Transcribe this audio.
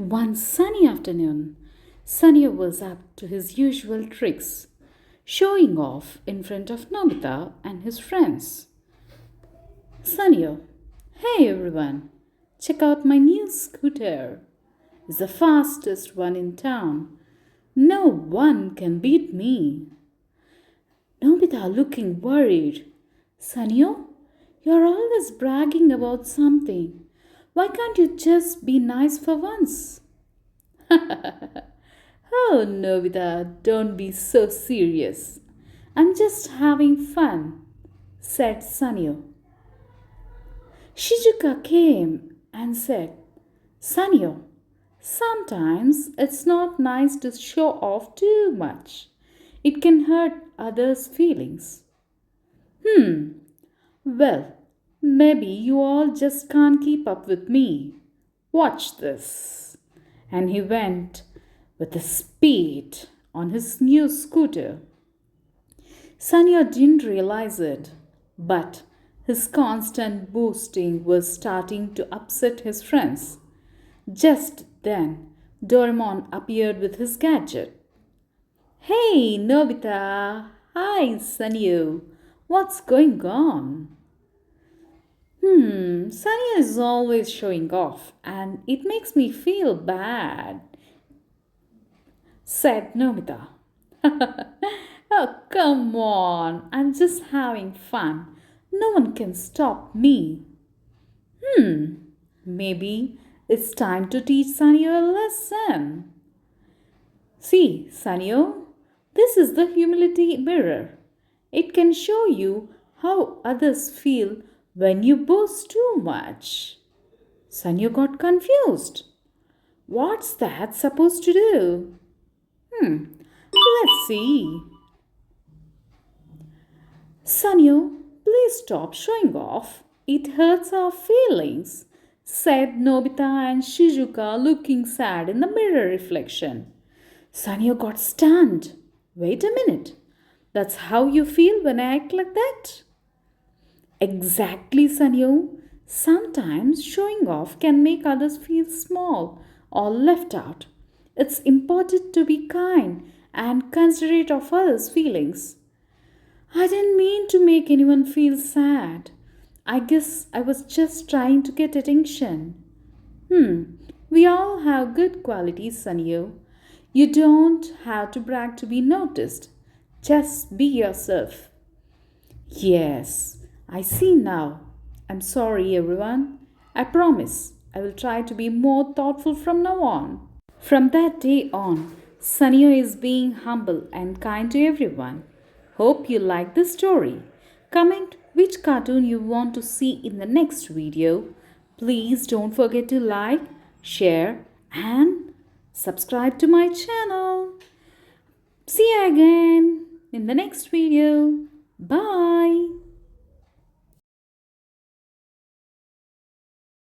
One sunny afternoon, Suneo was up to his usual tricks, showing off in front of Nobita and his friends. Suneo, hey everyone, check out my new scooter. It's the fastest one in town. No one can beat me. Nobita looking worried. Suneo, you're always bragging about something. Why can't you just be nice for once? Oh, Nobita, don't be so serious. I'm just having fun, said Suneo. Shizuka came and said, Suneo, sometimes it's not nice to show off too much. It can hurt others' feelings. Well, maybe you all just can't keep up with me. Watch this. And he went with a speed on his new scooter. Sanya didn't realize it, but his constant boosting was starting to upset his friends. Just then, Doraemon appeared with his gadget. Hey, Nobita! Hi, Suneo! What's going on? Sunny is always showing off and it makes me feel bad, said Nobita. Oh, come on, I'm just having fun. No one can stop me. Maybe it's time to teach Sanyo a lesson. See, Sanyo, this is the humility mirror. It can show you how others feel when you boast too much. Sanyo got confused. What's that supposed to do? Let's see. Sanyo, please stop showing off. It hurts our feelings, said Nobita and Shizuka looking sad in the mirror reflection. Sanyo got stunned. Wait a minute. That's how you feel when I act like that? Exactly, Suneo. Sometimes showing off can make others feel small or left out. It's important to be kind and considerate of others' feelings. I didn't mean to make anyone feel sad. I guess I was just trying to get attention. We all have good qualities, Suneo. You don't have to brag to be noticed. Just be yourself. Yes, I see now. I'm sorry, everyone. I promise I will try to be more thoughtful from now on. From that day on, Suneo is being humble and kind to everyone. Hope you like the story. Comment which cartoon you want to see in the next video. Please don't forget to like, share, and subscribe to my channel. See you again in the next video. Bye.